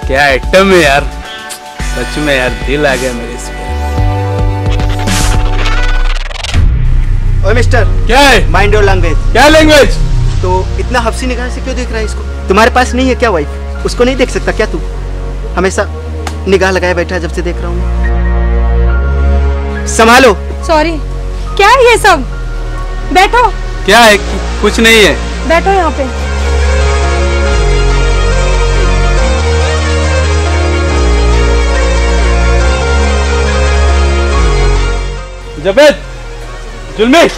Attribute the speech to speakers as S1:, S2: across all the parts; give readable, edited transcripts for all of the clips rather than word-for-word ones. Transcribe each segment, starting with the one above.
S1: क्या आइटम है यार, सच में यार दिल आ गया मेरे इस पे।
S2: ओए मिस्टर,
S1: क्या है?
S2: Mind your language.
S1: क्या लैंग्वेज?
S2: तो इतना हफ्सी निगाह से क्यों देख रहा है इसको? तुम्हारे पास नहीं है क्या वाइफ? उसको नहीं देख सकता क्या तू? हमेशा निगाह लगाए बैठा है जब से देख रहा हूँ। संभालो।
S3: सॉरी। क्या है ये सब? बैठो।
S1: क्या है? कुछ नहीं है।
S3: बैठो यहाँ पे।
S1: जबेद, जुल्मी।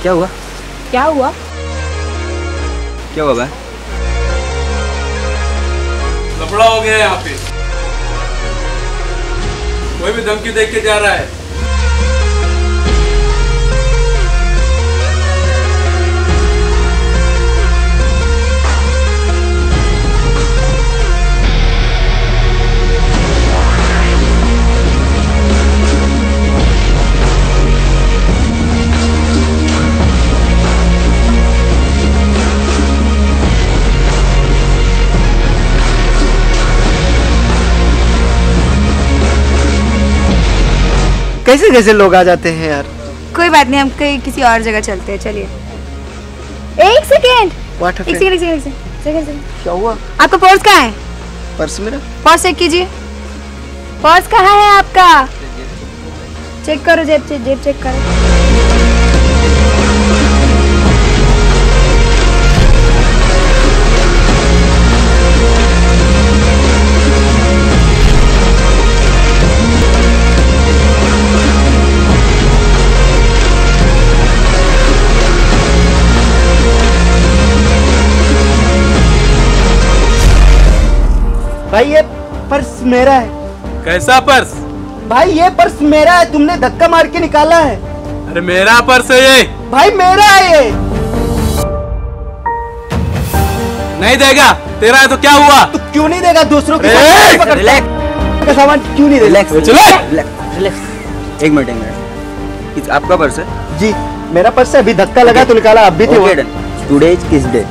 S2: क्या हुआ?
S3: क्या हुआ?
S2: क्या हुआ?
S1: लफड़ा हो गया यहाँ पे, कोई भी धमकी देख के जा रहा है।
S2: कैसे कैसे लोग आ जाते हैं यार।
S3: कोई बात नहीं, हम कहीं किसी और जगह चलते हैं। चलिए। एक सेकेंड। एक सेकेंड।
S2: क्या हुआ?
S3: आपका पर्स कहाँ है?
S2: पर्स मेरा?
S3: पर्स चेक कीजिए। पर्स कहाँ है आपका? चेक करो, जेब चेक करो।
S2: भाई ये पर्स मेरा है।
S1: कैसा पर्स?
S2: भाई ये पर्स मेरा है, तुमने धक्का मार के निकाला है।
S1: अरे मेरा पर्स है ये। भाई
S2: मेरा है ये।
S1: नहीं देगा? तेरा है तो क्या हुआ?
S2: तू क्यों नहीं देगा? दूसरों के का सामान क्यों नहीं देगा?
S4: रिलैक्स। एक मिनट। आपका पर्स है?
S2: जी मेरा पर्स है, अभी धक्का लगा तो निकाला। अब भी
S4: टुडे इज किस डे।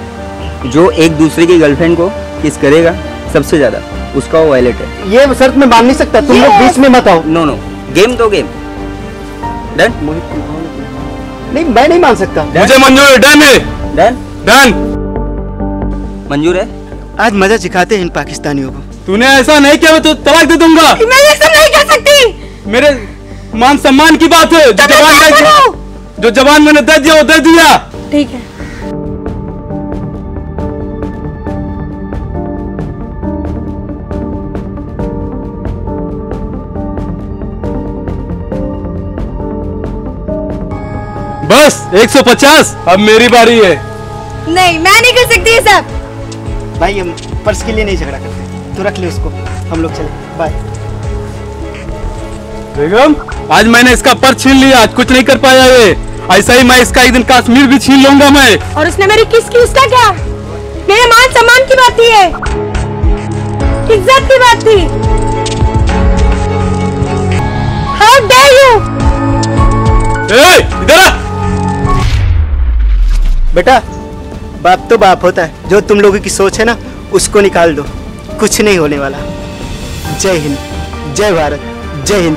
S4: जो एक दूसरे की गर्लफ्रेंड को किस करेगा सबसे ज्यादा, उसका वो वायलेट है।
S2: ये शर्त मैं मान नहीं सकता, तुम लोग बीच में मत आओ।
S4: नो गेम तो गेम। डन?
S2: नहीं मैं नहीं मान सकता।
S1: मुझे मंजूर है। डन है। डन
S4: मंजूर है।
S2: आज मजा सिखाते हैं इन पाकिस्तानियों को।
S1: तूने ऐसा नहीं किया मैं तो तलाक दे दूंगा।
S3: मैं ये सब नहीं कर सकती।
S1: मेरे मान सम्मान की बात है। जो जवान मैंने दे दिया वो दे दिया।
S3: ठीक है।
S1: बस 150। अब मेरी बारी है।
S3: नहीं मैं नहीं कर सकती ये सब।
S2: भाई हम पर्स के लिए नहीं झगड़ा करते, तो रख ले उसको, हम लोग चले। बाय।
S1: बेगम, आज मैंने इसका पर्स छीन लिया, आज कुछ नहीं कर पाया ये। ऐसा ही मैं इसका एक दिन कश्मीर भी छीन लूंगा मैं।
S3: और उसने मेरी किस की, उसका क्या? मेरे मान सम्मान की बात थी, इज्जत की बात थी। How dare you?
S1: इधर आ।
S2: बेटा बाप तो बाप होता है, जो तुम लोगों की सोच है ना उसको निकाल दो, कुछ नहीं होने वाला। जय हिंद, जय भारत, जय हिंद।